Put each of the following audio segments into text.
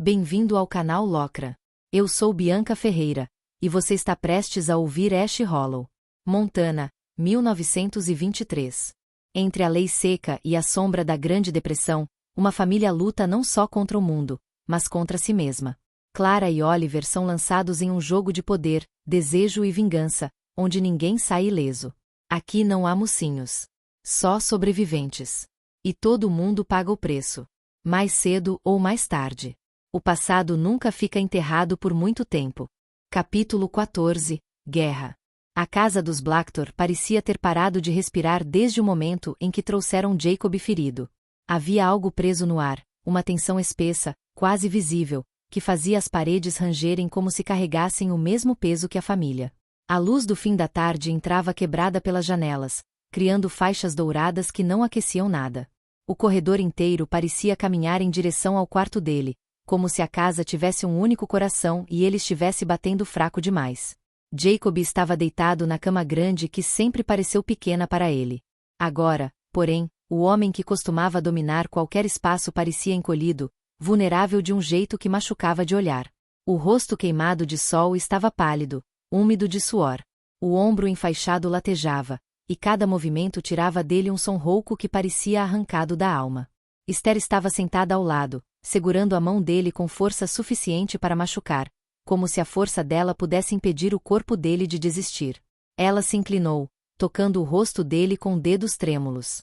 Bem-vindo ao canal Locra. Eu sou Bianca Ferreira, e você está prestes a ouvir Ash Hollow, Montana, 1923. Entre a lei seca e a sombra da Grande Depressão, uma família luta não só contra o mundo, mas contra si mesma. Clara e Oliver são lançados em um jogo de poder, desejo e vingança, onde ninguém sai ileso. Aqui não há mocinhos. Só sobreviventes. E todo mundo paga o preço. Mais cedo ou mais tarde. O passado nunca fica enterrado por muito tempo. Capítulo 14 – Guerra. A casa dos Blacktor parecia ter parado de respirar desde o momento em que trouxeram Jacob ferido. Havia algo preso no ar, uma tensão espessa, quase visível, que fazia as paredes rangerem como se carregassem o mesmo peso que a família. A luz do fim da tarde entrava quebrada pelas janelas, criando faixas douradas que não aqueciam nada. O corredor inteiro parecia caminhar em direção ao quarto dele, como se a casa tivesse um único coração e ele estivesse batendo fraco demais. Jacob estava deitado na cama grande que sempre pareceu pequena para ele. Agora, porém, o homem que costumava dominar qualquer espaço parecia encolhido, vulnerável de um jeito que machucava de olhar. O rosto queimado de sol estava pálido, úmido de suor. O ombro enfaixado latejava, e cada movimento tirava dele um som rouco que parecia arrancado da alma. Esther estava sentada ao lado, segurando a mão dele com força suficiente para machucar, como se a força dela pudesse impedir o corpo dele de desistir. Ela se inclinou, tocando o rosto dele com dedos trêmulos.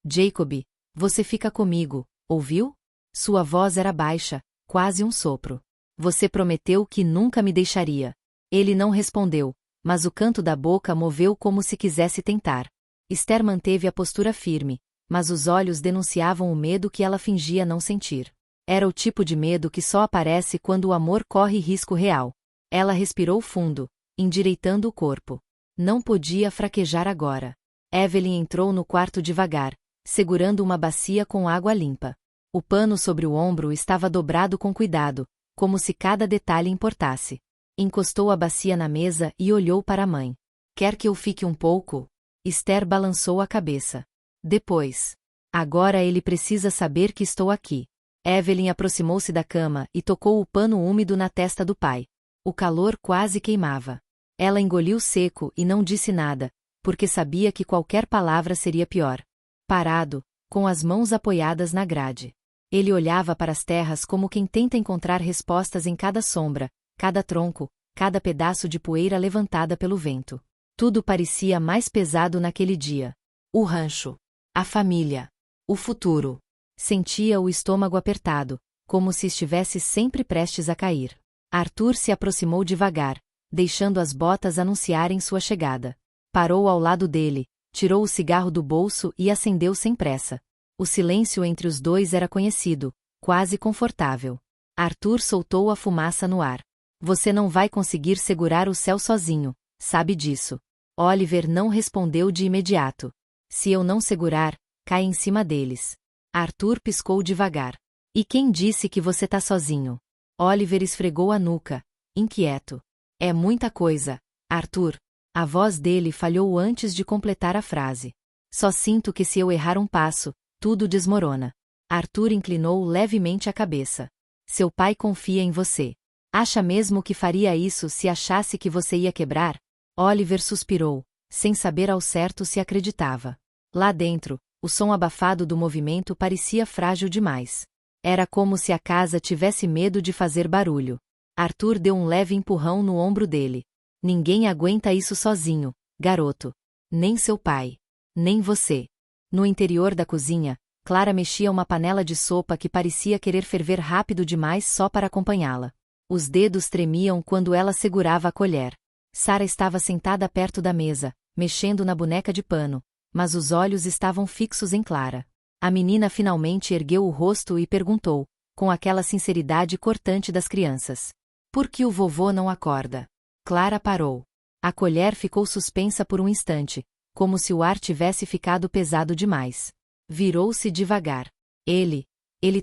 Jacob, você fica comigo, ouviu? Sua voz era baixa, quase um sopro. Você prometeu que nunca me deixaria. Ele não respondeu, mas o canto da boca moveu como se quisesse tentar. Esther manteve a postura firme, mas os olhos denunciavam o medo que ela fingia não sentir. Era o tipo de medo que só aparece quando o amor corre risco real. Ela respirou fundo, endireitando o corpo. Não podia fraquejar agora. Evelyn entrou no quarto devagar, segurando uma bacia com água limpa. O pano sobre o ombro estava dobrado com cuidado, como se cada detalhe importasse. Encostou a bacia na mesa e olhou para a mãe. Quer que eu fique um pouco? Esther balançou a cabeça. Depois. Agora ele precisa saber que estou aqui. Evelyn aproximou-se da cama e tocou o pano úmido na testa do pai. O calor quase queimava. Ela engoliu seco e não disse nada, porque sabia que qualquer palavra seria pior. Parado, com as mãos apoiadas na grade. Ele olhava para as terras como quem tenta encontrar respostas em cada sombra, cada tronco, cada pedaço de poeira levantada pelo vento. Tudo parecia mais pesado naquele dia. O rancho. A família. O futuro. Sentia o estômago apertado, como se estivesse sempre prestes a cair. Arthur se aproximou devagar, deixando as botas anunciarem sua chegada. Parou ao lado dele, tirou o cigarro do bolso e acendeu sem pressa. O silêncio entre os dois era conhecido, quase confortável. Arthur soltou a fumaça no ar. Você não vai conseguir segurar o céu sozinho, sabe disso. Oliver não respondeu de imediato. Se eu não segurar, cai em cima deles. Arthur piscou devagar. E quem disse que você tá sozinho? Oliver esfregou a nuca, inquieto. É muita coisa, Arthur. A voz dele falhou antes de completar a frase. Só sinto que se eu errar um passo, tudo desmorona. Arthur inclinou levemente a cabeça. Seu pai confia em você. Acha mesmo que faria isso se achasse que você ia quebrar? Oliver suspirou, sem saber ao certo se acreditava. Lá dentro, o som abafado do movimento parecia frágil demais. Era como se a casa tivesse medo de fazer barulho. Arthur deu um leve empurrão no ombro dele. Ninguém aguenta isso sozinho, garoto. Nem seu pai. Nem você. No interior da cozinha, Clara mexia uma panela de sopa que parecia querer ferver rápido demais só para acompanhá-la. Os dedos tremiam quando ela segurava a colher. Sarah estava sentada perto da mesa, mexendo na boneca de pano, mas os olhos estavam fixos em Clara. A menina finalmente ergueu o rosto e perguntou, com aquela sinceridade cortante das crianças. Por que o vovô não acorda? Clara parou. A colher ficou suspensa por um instante, como se o ar tivesse ficado pesado demais. Virou-se devagar. Ele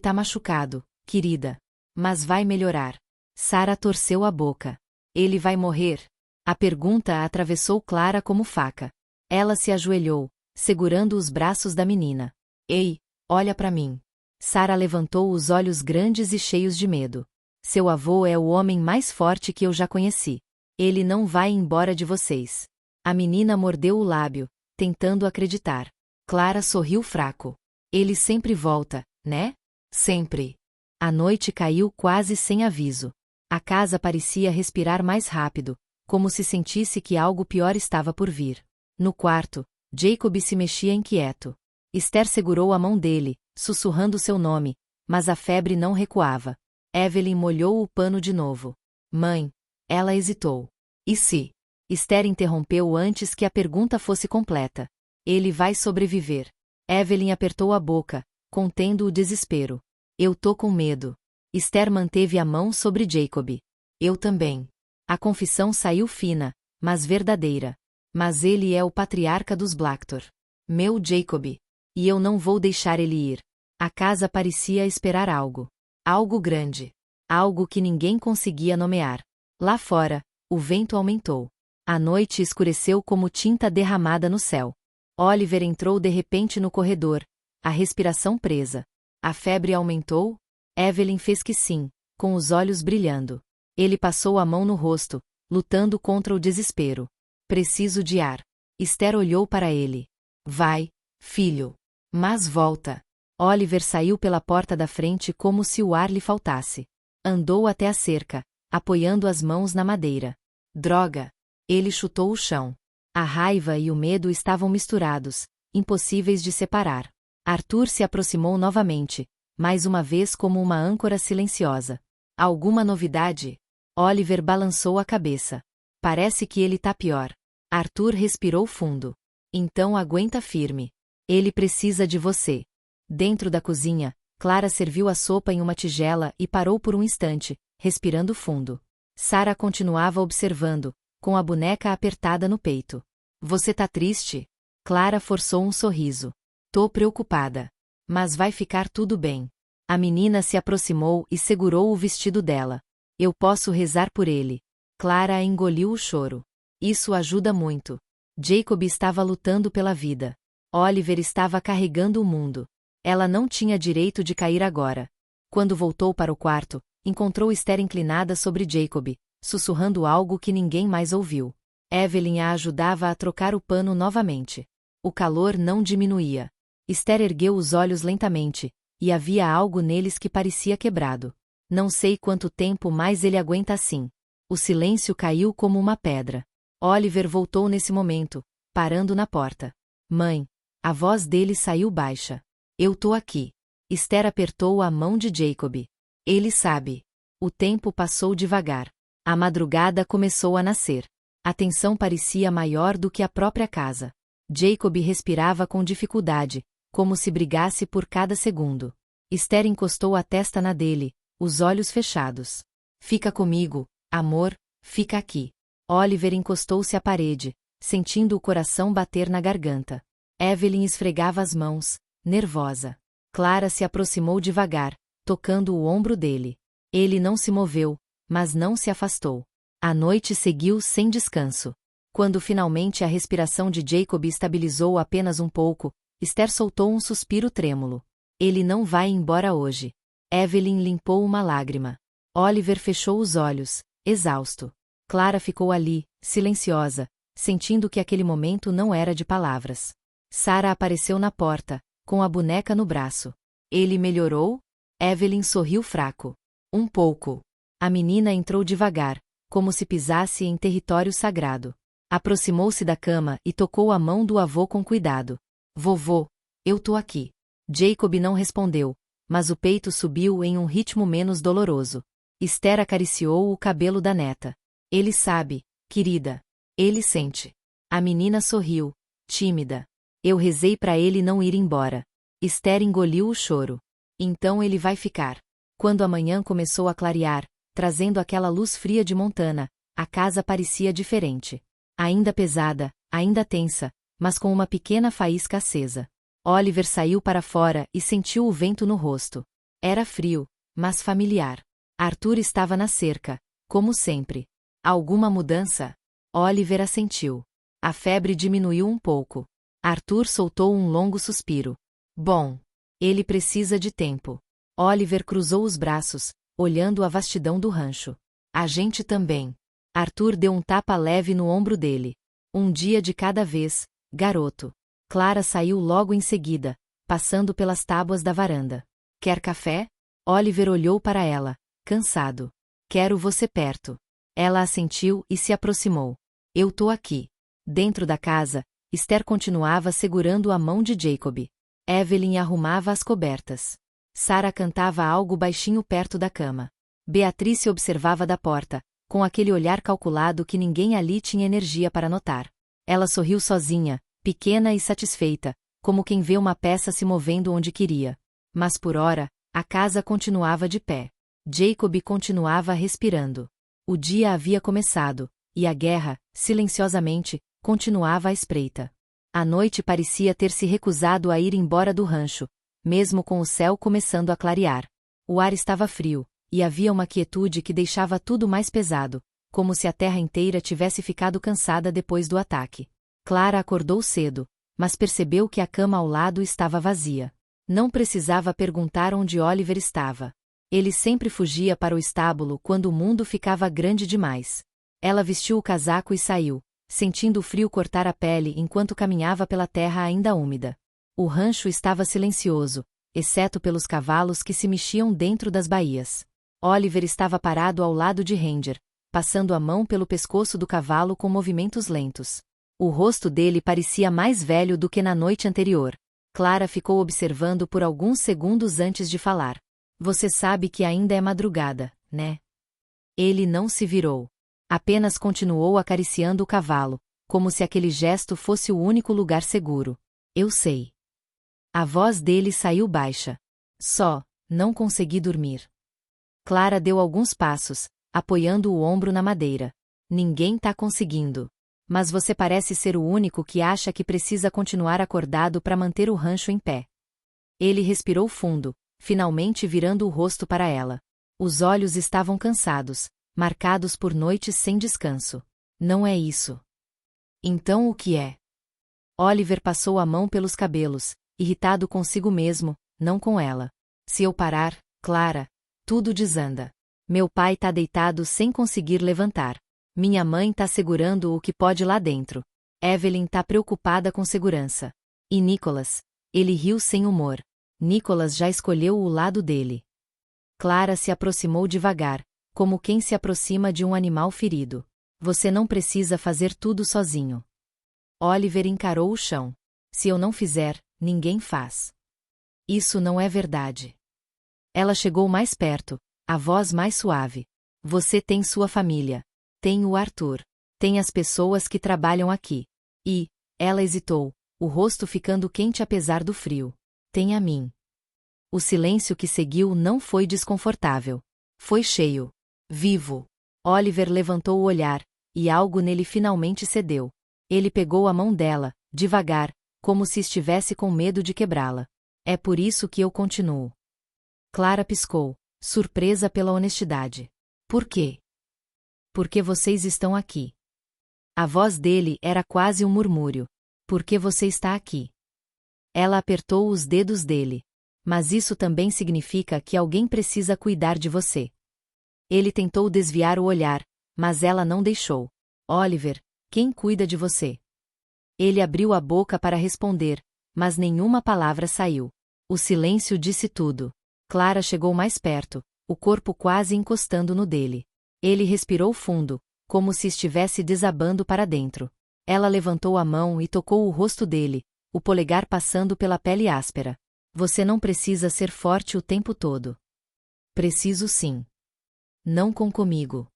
tá machucado, querida. Mas vai melhorar. Sarah torceu a boca. Ele vai morrer? A pergunta a atravessou Clara como faca. Ela se ajoelhou, segurando os braços da menina. Ei, olha para mim. Sarah levantou os olhos grandes e cheios de medo. Seu avô é o homem mais forte que eu já conheci. Ele não vai embora de vocês. A menina mordeu o lábio, tentando acreditar. Clara sorriu fraco. Ele sempre volta, né? Sempre. A noite caiu quase sem aviso. A casa parecia respirar mais rápido, como se sentisse que algo pior estava por vir. No quarto, Jacob se mexia inquieto. Esther segurou a mão dele, sussurrando seu nome, mas a febre não recuava. Evelyn molhou o pano de novo. Mãe. Ela hesitou. E se? Esther interrompeu antes que a pergunta fosse completa. Ele vai sobreviver. Evelyn apertou a boca, contendo o desespero. Eu tô com medo. Esther manteve a mão sobre Jacob. Eu também. A confissão saiu fina, mas verdadeira. Mas ele é o patriarca dos Blacktor. Meu Jacob. E eu não vou deixar ele ir. A casa parecia esperar algo. Algo grande. Algo que ninguém conseguia nomear. Lá fora, o vento aumentou. A noite escureceu como tinta derramada no céu. Oliver entrou de repente no corredor, a respiração presa. A febre aumentou? Evelyn fez que sim, com os olhos brilhando. Ele passou a mão no rosto, lutando contra o desespero. Preciso de ar. Esther olhou para ele. Vai, filho. Mas volta. Oliver saiu pela porta da frente como se o ar lhe faltasse. Andou até a cerca, apoiando as mãos na madeira. Droga! Ele chutou o chão. A raiva e o medo estavam misturados, impossíveis de separar. Arthur se aproximou novamente, mais uma vez como uma âncora silenciosa. Alguma novidade? Oliver balançou a cabeça. Parece que ele tá pior. Arthur respirou fundo. Então aguenta firme. Ele precisa de você. Dentro da cozinha, Clara serviu a sopa em uma tigela e parou por um instante, respirando fundo. Sarah continuava observando, com a boneca apertada no peito. Você tá triste? Clara forçou um sorriso. Tô preocupada. Mas vai ficar tudo bem. A menina se aproximou e segurou o vestido dela. Eu posso rezar por ele. Clara engoliu o choro. Isso ajuda muito. Jacob estava lutando pela vida. Oliver estava carregando o mundo. Ela não tinha direito de cair agora. Quando voltou para o quarto, encontrou Esther inclinada sobre Jacob, sussurrando algo que ninguém mais ouviu. Evelyn a ajudava a trocar o pano novamente. O calor não diminuía. Esther ergueu os olhos lentamente, e havia algo neles que parecia quebrado. Não sei quanto tempo mais ele aguenta assim. O silêncio caiu como uma pedra. Oliver voltou nesse momento, parando na porta. Mãe. A voz dele saiu baixa. Eu tô aqui. Esther apertou a mão de Jacob. Ele sabe. O tempo passou devagar. A madrugada começou a nascer. A tensão parecia maior do que a própria casa. Jacob respirava com dificuldade, como se brigasse por cada segundo. Esther encostou a testa na dele, os olhos fechados. Fica comigo, amor, fica aqui. Oliver encostou-se à parede, sentindo o coração bater na garganta. Evelyn esfregava as mãos, nervosa. Clara se aproximou devagar, tocando o ombro dele. Ele não se moveu, mas não se afastou. A noite seguiu sem descanso. Quando finalmente a respiração de Jacob estabilizou apenas um pouco, Esther soltou um suspiro trêmulo. Ele não vai embora hoje. Evelyn limpou uma lágrima. Oliver fechou os olhos, exausto. Clara ficou ali, silenciosa, sentindo que aquele momento não era de palavras. Sarah apareceu na porta, com a boneca no braço. Ele melhorou? Evelyn sorriu fraco. Um pouco. A menina entrou devagar, como se pisasse em território sagrado. Aproximou-se da cama e tocou a mão do avô com cuidado. Vovô, eu tô aqui. Jacob não respondeu, mas o peito subiu em um ritmo menos doloroso. Esther acariciou o cabelo da neta. Ele sabe, querida. Ele sente. A menina sorriu, tímida. Eu rezei para ele não ir embora. Esther engoliu o choro. Então ele vai ficar. Quando a manhã começou a clarear, trazendo aquela luz fria de Montana, a casa parecia diferente. Ainda pesada, ainda tensa, mas com uma pequena faísca acesa. Oliver saiu para fora e sentiu o vento no rosto. Era frio, mas familiar. Arthur estava na cerca, como sempre. Alguma mudança? Oliver assentiu. A febre diminuiu um pouco. Arthur soltou um longo suspiro. Bom. Ele precisa de tempo. Oliver cruzou os braços, olhando a vastidão do rancho. A gente também. Arthur deu um tapa leve no ombro dele. Um dia de cada vez, garoto. Clara saiu logo em seguida, passando pelas tábuas da varanda. Quer café? Oliver olhou para ela, cansado. Quero você perto. Ela assentiu e se aproximou. Eu tô aqui. Dentro da casa, Esther continuava segurando a mão de Jacob. Evelyn arrumava as cobertas. Sara cantava algo baixinho perto da cama. Beatriz se observava da porta, com aquele olhar calculado que ninguém ali tinha energia para notar. Ela sorriu sozinha, pequena e satisfeita, como quem vê uma peça se movendo onde queria. Mas por ora, a casa continuava de pé. Jacob continuava respirando. O dia havia começado, e a guerra, silenciosamente, continuava à espreita. A noite parecia ter se recusado a ir embora do rancho, mesmo com o céu começando a clarear. O ar estava frio, e havia uma quietude que deixava tudo mais pesado, como se a terra inteira tivesse ficado cansada depois do ataque. Clara acordou cedo, mas percebeu que a cama ao lado estava vazia. Não precisava perguntar onde Oliver estava. Ele sempre fugia para o estábulo quando o mundo ficava grande demais. Ela vestiu o casaco e saiu, sentindo o frio cortar a pele enquanto caminhava pela terra ainda úmida. O rancho estava silencioso, exceto pelos cavalos que se mexiam dentro das baías. Oliver estava parado ao lado de Ranger, passando a mão pelo pescoço do cavalo com movimentos lentos. O rosto dele parecia mais velho do que na noite anterior. Clara ficou observando por alguns segundos antes de falar. Você sabe que ainda é madrugada, né? Ele não se virou. Apenas continuou acariciando o cavalo, como se aquele gesto fosse o único lugar seguro. Eu sei. A voz dele saiu baixa. Só, não consegui dormir. Clara deu alguns passos, apoiando o ombro na madeira. Ninguém tá conseguindo. Mas você parece ser o único que acha que precisa continuar acordado para manter o rancho em pé. Ele respirou fundo, finalmente virando o rosto para ela. Os olhos estavam cansados, marcados por noites sem descanso. Não é isso. Então o que é? Oliver passou a mão pelos cabelos, irritado consigo mesmo, não com ela. Se eu parar, Clara, tudo desanda. Meu pai tá deitado sem conseguir levantar. Minha mãe tá segurando o que pode lá dentro. Evelyn tá preocupada com segurança. E Nicholas? Ele riu sem humor. Nicholas já escolheu o lado dele. Clara se aproximou devagar, como quem se aproxima de um animal ferido. Você não precisa fazer tudo sozinho. Oliver encarou o chão. Se eu não fizer, ninguém faz. Isso não é verdade. Ela chegou mais perto, a voz mais suave. Você tem sua família. Tem o Arthur. Tem as pessoas que trabalham aqui. E, ela hesitou, o rosto ficando quente apesar do frio. Tem a mim. O silêncio que seguiu não foi desconfortável. Foi cheio. Vivo. Oliver levantou o olhar, e algo nele finalmente cedeu. Ele pegou a mão dela, devagar, como se estivesse com medo de quebrá-la. É por isso que eu continuo. Clara piscou, surpresa pela honestidade. Por quê? Porque vocês estão aqui. A voz dele era quase um murmúrio. Por que você está aqui? Ela apertou os dedos dele. Mas isso também significa que alguém precisa cuidar de você. Ele tentou desviar o olhar, mas ela não deixou. Oliver, quem cuida de você? Ele abriu a boca para responder, mas nenhuma palavra saiu. O silêncio disse tudo. Clara chegou mais perto, o corpo quase encostando no dele. Ele respirou fundo, como se estivesse desabando para dentro. Ela levantou a mão e tocou o rosto dele, o polegar passando pela pele áspera. Você não precisa ser forte o tempo todo. Preciso sim. Não comigo.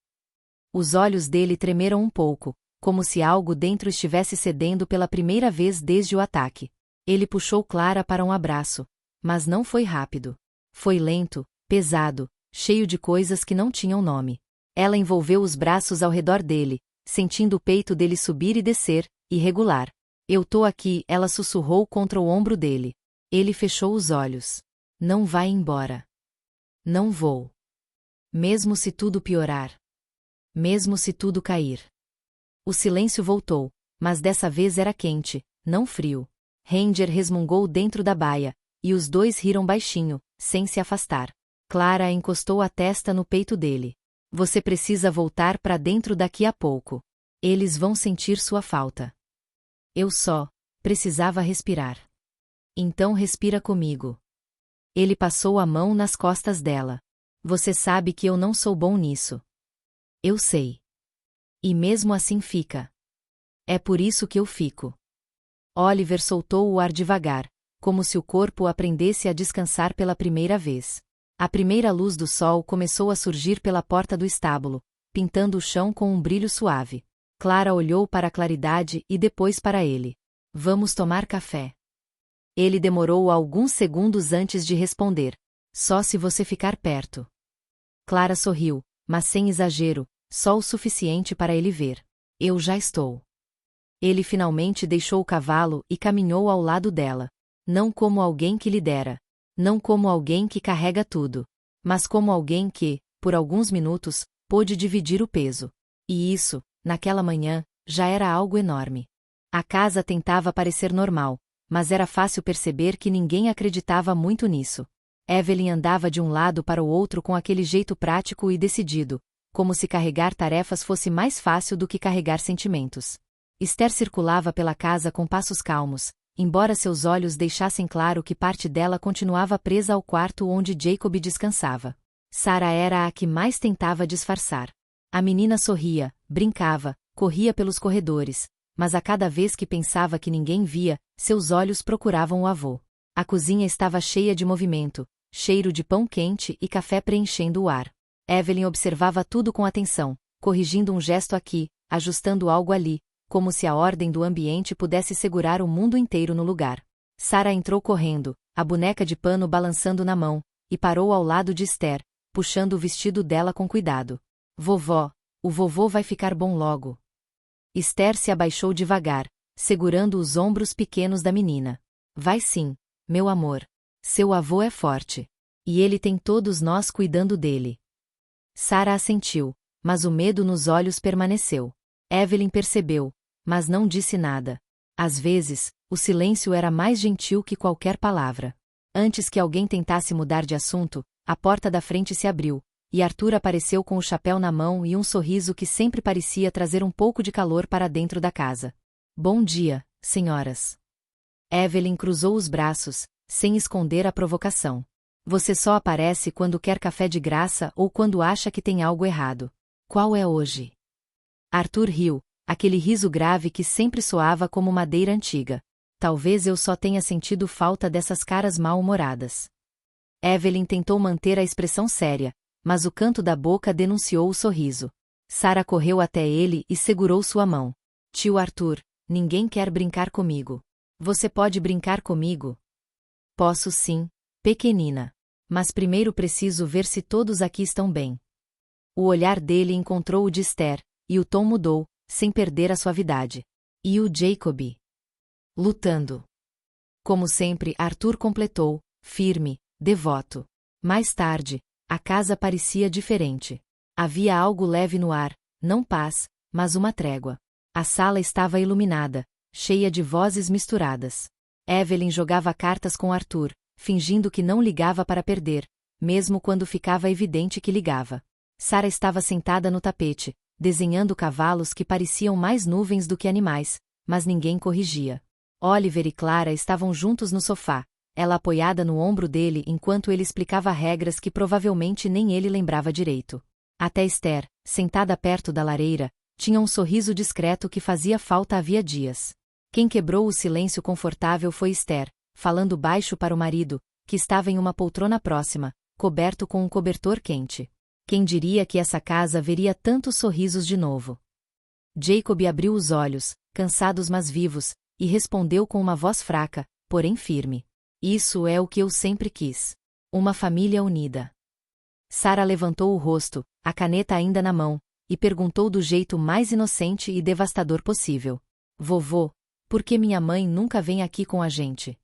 Os olhos dele tremeram um pouco, como se algo dentro estivesse cedendo pela primeira vez desde o ataque. Ele puxou Clara para um abraço, mas não foi rápido. Foi lento, pesado, cheio de coisas que não tinham nome. Ela envolveu os braços ao redor dele, sentindo o peito dele subir e descer, irregular. Eu tô aqui, ela sussurrou contra o ombro dele. Ele fechou os olhos. Não vai embora. Não vou. Mesmo se tudo piorar. Mesmo se tudo cair. O silêncio voltou, mas dessa vez era quente, não frio. Ranger resmungou dentro da baia, e os dois riram baixinho, sem se afastar. Clara encostou a testa no peito dele. Você precisa voltar para dentro daqui a pouco. Eles vão sentir sua falta. Eu só precisava respirar. Então respira comigo. Ele passou a mão nas costas dela. Você sabe que eu não sou bom nisso. Eu sei. E mesmo assim fica. É por isso que eu fico. Oliver soltou o ar devagar, como se o corpo aprendesse a descansar pela primeira vez. A primeira luz do sol começou a surgir pela porta do estábulo, pintando o chão com um brilho suave. Clara olhou para a claridade e depois para ele. Vamos tomar café. Ele demorou alguns segundos antes de responder. Só se você ficar perto. Clara sorriu, mas sem exagero, só o suficiente para ele ver. Eu já estou. Ele finalmente deixou o cavalo e caminhou ao lado dela. Não como alguém que lidera. Não como alguém que carrega tudo. Mas como alguém que, por alguns minutos, pôde dividir o peso. E isso, naquela manhã, já era algo enorme. A casa tentava parecer normal, mas era fácil perceber que ninguém acreditava muito nisso. Evelyn andava de um lado para o outro com aquele jeito prático e decidido, como se carregar tarefas fosse mais fácil do que carregar sentimentos. Esther circulava pela casa com passos calmos, embora seus olhos deixassem claro que parte dela continuava presa ao quarto onde Jacob descansava. Sarah era a que mais tentava disfarçar. A menina sorria, brincava, corria pelos corredores, mas a cada vez que pensava que ninguém via, seus olhos procuravam o avô. A cozinha estava cheia de movimento, cheiro de pão quente e café preenchendo o ar. Evelyn observava tudo com atenção, corrigindo um gesto aqui, ajustando algo ali, como se a ordem do ambiente pudesse segurar o mundo inteiro no lugar. Sarah entrou correndo, a boneca de pano balançando na mão, e parou ao lado de Esther, puxando o vestido dela com cuidado. Vovó, o vovô vai ficar bom logo. Esther se abaixou devagar, segurando os ombros pequenos da menina. Vai sim, meu amor. Seu avô é forte. E ele tem todos nós cuidando dele. Sarah assentiu, mas o medo nos olhos permaneceu. Evelyn percebeu, mas não disse nada. Às vezes, o silêncio era mais gentil que qualquer palavra. Antes que alguém tentasse mudar de assunto, a porta da frente se abriu, e Arthur apareceu com o chapéu na mão e um sorriso que sempre parecia trazer um pouco de calor para dentro da casa. Bom dia, senhoras. Evelyn cruzou os braços, sem esconder a provocação. Você só aparece quando quer café de graça ou quando acha que tem algo errado. Qual é hoje? Arthur riu, aquele riso grave que sempre soava como madeira antiga. Talvez eu só tenha sentido falta dessas caras mal-humoradas. Evelyn tentou manter a expressão séria, mas o canto da boca denunciou o sorriso. Sarah correu até ele e segurou sua mão. Tio Arthur, ninguém quer brincar comigo. Você pode brincar comigo? Posso sim, pequenina. Mas primeiro preciso ver se todos aqui estão bem. O olhar dele encontrou o de Esther, e o tom mudou, sem perder a suavidade. E o Jacob? Lutando. Como sempre, Arthur completou, firme, devoto. Mais tarde, a casa parecia diferente. Havia algo leve no ar, não paz, mas uma trégua. A sala estava iluminada, cheia de vozes misturadas. Evelyn jogava cartas com Arthur, fingindo que não ligava para perder, mesmo quando ficava evidente que ligava. Sarah estava sentada no tapete, desenhando cavalos que pareciam mais nuvens do que animais, mas ninguém corrigia. Oliver e Clara estavam juntos no sofá, ela apoiada no ombro dele enquanto ele explicava regras que provavelmente nem ele lembrava direito. Até Esther, sentada perto da lareira, tinha um sorriso discreto que fazia falta havia dias. Quem quebrou o silêncio confortável foi Esther, falando baixo para o marido, que estava em uma poltrona próxima, coberto com um cobertor quente. Quem diria que essa casa veria tantos sorrisos de novo? Jacob abriu os olhos, cansados mas vivos, e respondeu com uma voz fraca, porém firme. Isso é o que eu sempre quis. Uma família unida. Sarah levantou o rosto, a caneta ainda na mão, e perguntou do jeito mais inocente e devastador possível. Vovô, por que minha mãe nunca vem aqui com a gente?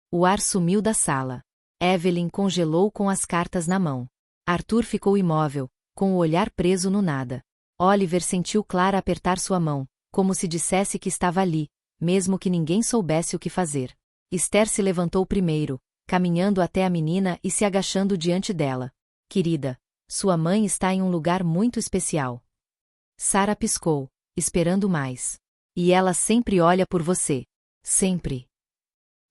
O ar sumiu da sala. Evelyn congelou com as cartas na mão. Arthur ficou imóvel, com o olhar preso no nada. Oliver sentiu Clara apertar sua mão, como se dissesse que estava ali, mesmo que ninguém soubesse o que fazer. Esther se levantou primeiro, caminhando até a menina e se agachando diante dela. Querida, sua mãe está em um lugar muito especial. Sarah piscou, esperando mais. E ela sempre olha por você. Sempre.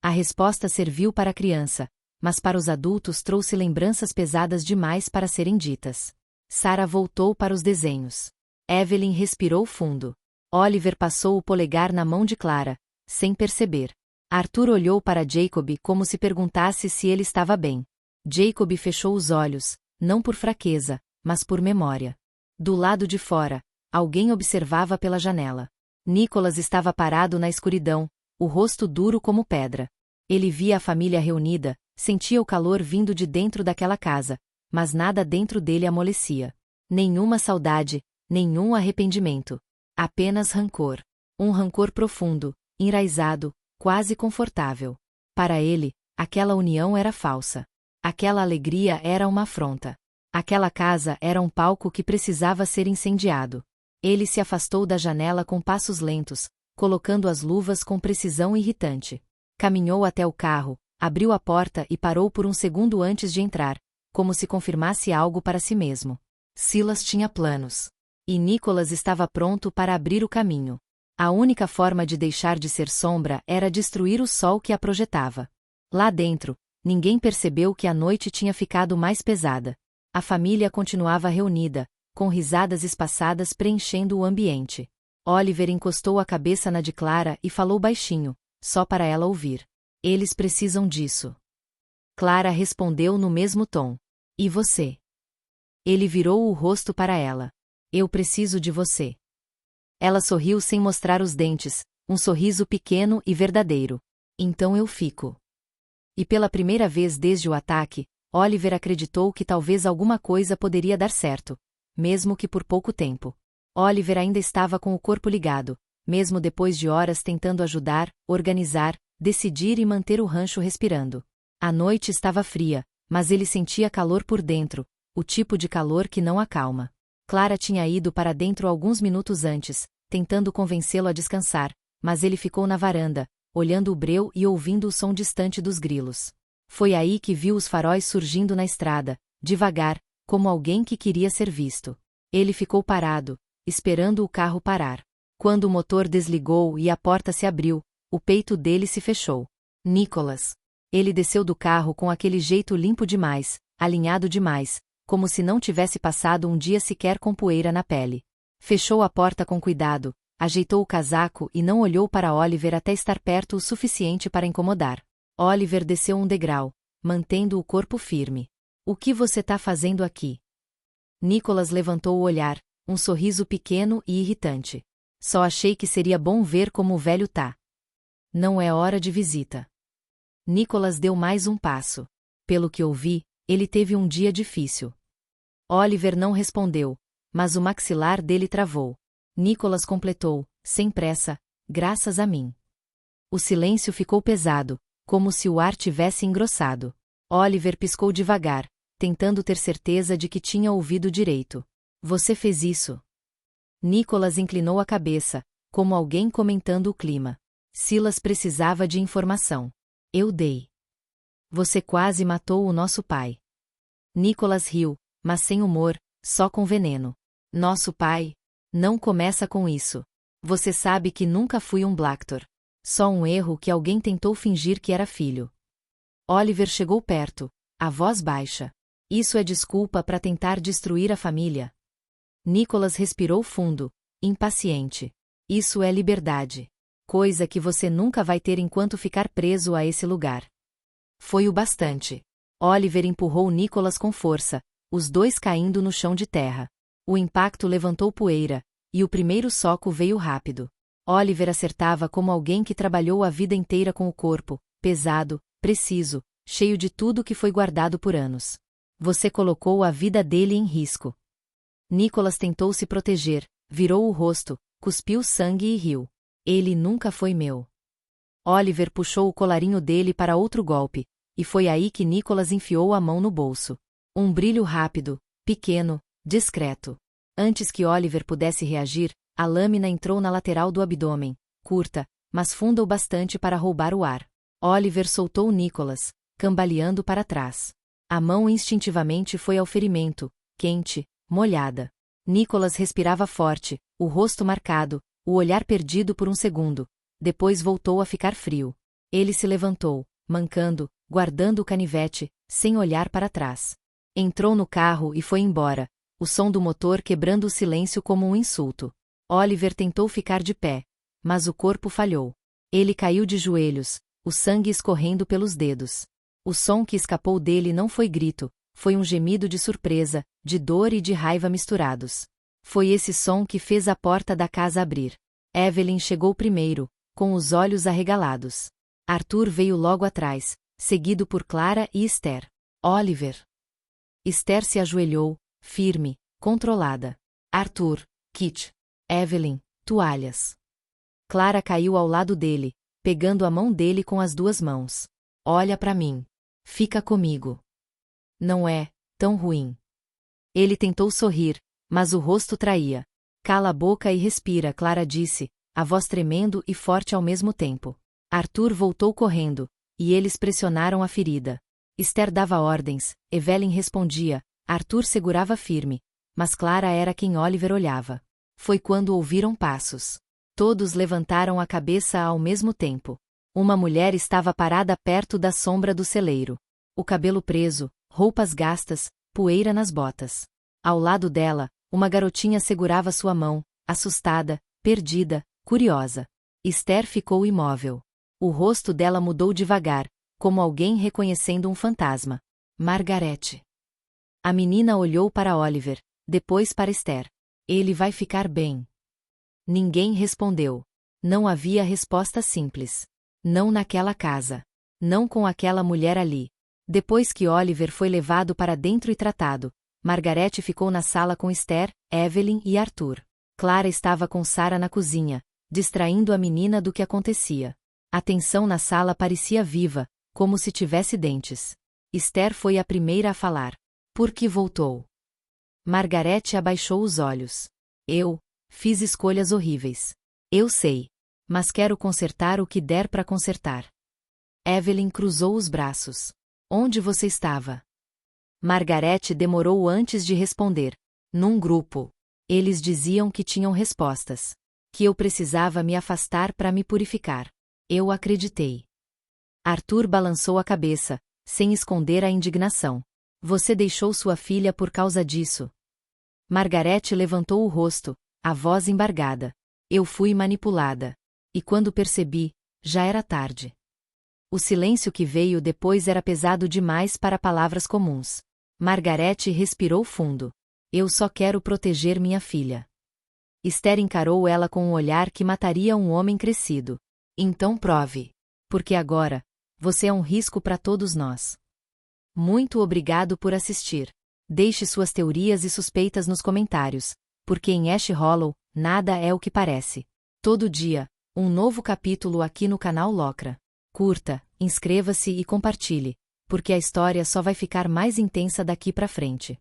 A resposta serviu para a criança, mas para os adultos trouxe lembranças pesadas demais para serem ditas. Sarah voltou para os desenhos. Evelyn respirou fundo. Oliver passou o polegar na mão de Clara, sem perceber. Arthur olhou para Jacob como se perguntasse se ele estava bem. Jacob fechou os olhos, não por fraqueza, mas por memória. Do lado de fora, alguém observava pela janela. Nicholas estava parado na escuridão, o rosto duro como pedra. Ele via a família reunida, sentia o calor vindo de dentro daquela casa, mas nada dentro dele amolecia. Nenhuma saudade, nenhum arrependimento. Apenas rancor. Um rancor profundo, enraizado, quase confortável. Para ele, aquela união era falsa. Aquela alegria era uma afronta. Aquela casa era um palco que precisava ser incendiado. Ele se afastou da janela com passos lentos, colocando as luvas com precisão irritante. Caminhou até o carro, abriu a porta e parou por um segundo antes de entrar, como se confirmasse algo para si mesmo. Silas tinha planos. E Nicholas estava pronto para abrir o caminho. A única forma de deixar de ser sombra era destruir o sol que a projetava. Lá dentro, ninguém percebeu que a noite tinha ficado mais pesada. A família continuava reunida, com risadas espaçadas preenchendo o ambiente. Oliver encostou a cabeça na de Clara e falou baixinho, só para ela ouvir. Eles precisam disso. Clara respondeu no mesmo tom. E você? Ele virou o rosto para ela. Eu preciso de você. Ela sorriu sem mostrar os dentes, um sorriso pequeno e verdadeiro. Então eu fico. E pela primeira vez desde o ataque, Oliver acreditou que talvez alguma coisa poderia dar certo, mesmo que por pouco tempo. Oliver ainda estava com o corpo ligado, mesmo depois de horas tentando ajudar, organizar, decidir e manter o rancho respirando. A noite estava fria, mas ele sentia calor por dentro, o tipo de calor que não acalma. Clara tinha ido para dentro alguns minutos antes, tentando convencê-lo a descansar, mas ele ficou na varanda, olhando o breu e ouvindo o som distante dos grilos. Foi aí que viu os faróis surgindo na estrada, devagar, como alguém que queria ser visto. Ele ficou parado, esperando o carro parar. Quando o motor desligou e a porta se abriu, o peito dele se fechou. Nicholas. Ele desceu do carro com aquele jeito limpo demais, alinhado demais, como se não tivesse passado um dia sequer com poeira na pele. Fechou a porta com cuidado, ajeitou o casaco e não olhou para Oliver até estar perto o suficiente para incomodar. Oliver desceu um degrau, mantendo o corpo firme. O que você tá fazendo aqui? Nicholas levantou o olhar, um sorriso pequeno e irritante. Só achei que seria bom ver como o velho tá. Não é hora de visita. Nicholas deu mais um passo. Pelo que ouvi, ele teve um dia difícil. Oliver não respondeu, mas o maxilar dele travou. Nicholas completou, sem pressa, graças a mim. O silêncio ficou pesado, como se o ar tivesse engrossado. Oliver piscou devagar, tentando ter certeza de que tinha ouvido direito. Você fez isso? Nicholas inclinou a cabeça, como alguém comentando o clima. Silas precisava de informação. Eu dei. Você quase matou o nosso pai. Nicholas riu, mas sem humor, só com veneno. Nosso pai? Não começa com isso. Você sabe que nunca fui um Blacktor. Só um erro que alguém tentou fingir que era filho. Oliver chegou perto, a voz baixa. Isso é desculpa para tentar destruir a família. Nicholas respirou fundo, impaciente. Isso é liberdade. Coisa que você nunca vai ter enquanto ficar preso a esse lugar. Foi o bastante. Oliver empurrou Nicholas com força, os dois caindo no chão de terra. O impacto levantou poeira, e o primeiro soco veio rápido. Oliver acertava como alguém que trabalhou a vida inteira com o corpo, pesado, preciso, cheio de tudo que foi guardado por anos. Você colocou a vida dele em risco. Nicholas tentou se proteger, virou o rosto, cuspiu sangue e riu. Ele nunca foi meu. Oliver puxou o colarinho dele para outro golpe, e foi aí que Nicholas enfiou a mão no bolso. Um brilho rápido, pequeno, discreto. Antes que Oliver pudesse reagir, a lâmina entrou na lateral do abdômen, curta, mas funda o bastante para roubar o ar. Oliver soltou Nicholas, cambaleando para trás. A mão instintivamente foi ao ferimento, quente, molhada. Nicholas respirava forte, o rosto marcado, o olhar perdido por um segundo. Depois voltou a ficar frio. Ele se levantou, mancando, guardando o canivete, sem olhar para trás. Entrou no carro e foi embora, o som do motor quebrando o silêncio como um insulto. Oliver tentou ficar de pé, mas o corpo falhou. Ele caiu de joelhos, o sangue escorrendo pelos dedos. O som que escapou dele não foi grito, foi um gemido de surpresa, de dor e de raiva misturados. Foi esse som que fez a porta da casa abrir. Evelyn chegou primeiro, com os olhos arregalados. Arthur veio logo atrás, seguido por Clara e Esther. Oliver. Esther se ajoelhou, firme, controlada. Arthur, kit. Evelyn, toalhas. Clara caiu ao lado dele, pegando a mão dele com as duas mãos. Olha para mim. Fica comigo. Não é tão ruim. Ele tentou sorrir, mas o rosto traía. Cala a boca e respira, Clara disse, a voz tremendo e forte ao mesmo tempo. Arthur voltou correndo, e eles pressionaram a ferida. Esther dava ordens, Evelyn respondia, Arthur segurava firme, mas Clara era quem Oliver olhava. Foi quando ouviram passos. Todos levantaram a cabeça ao mesmo tempo. Uma mulher estava parada perto da sombra do celeiro. O cabelo preso, roupas gastas, poeira nas botas. Ao lado dela, uma garotinha segurava sua mão, assustada, perdida, curiosa. Esther ficou imóvel. O rosto dela mudou devagar, como alguém reconhecendo um fantasma. Margarete. A menina olhou para Oliver, depois para Esther. Ele vai ficar bem. Ninguém respondeu. Não havia resposta simples. Não naquela casa. Não com aquela mulher ali. Depois que Oliver foi levado para dentro e tratado, Margarete ficou na sala com Esther, Evelyn e Arthur. Clara estava com Sarah na cozinha, distraindo a menina do que acontecia. A tensão na sala parecia viva, como se tivesse dentes. Esther foi a primeira a falar. Por que voltou? Margarete abaixou os olhos. Eu fiz escolhas horríveis. Eu sei. Mas quero consertar o que der para consertar. Evelyn cruzou os braços. Onde você estava? Margarete demorou antes de responder. Num grupo. Eles diziam que tinham respostas. Que eu precisava me afastar para me purificar. Eu acreditei. Arthur balançou a cabeça, sem esconder a indignação. Você deixou sua filha por causa disso. Margarete levantou o rosto, a voz embargada. Eu fui manipulada. E quando percebi, já era tarde. O silêncio que veio depois era pesado demais para palavras comuns. Margarete respirou fundo. Eu só quero proteger minha filha. Esther encarou ela com um olhar que mataria um homem crescido. Então prove. Porque agora, você é um risco para todos nós. Muito obrigado por assistir. Deixe suas teorias e suspeitas nos comentários, porque em Ash Hollow, nada é o que parece. Todo dia, um novo capítulo aqui no canal Locra. Curta, inscreva-se e compartilhe, porque a história só vai ficar mais intensa daqui pra frente.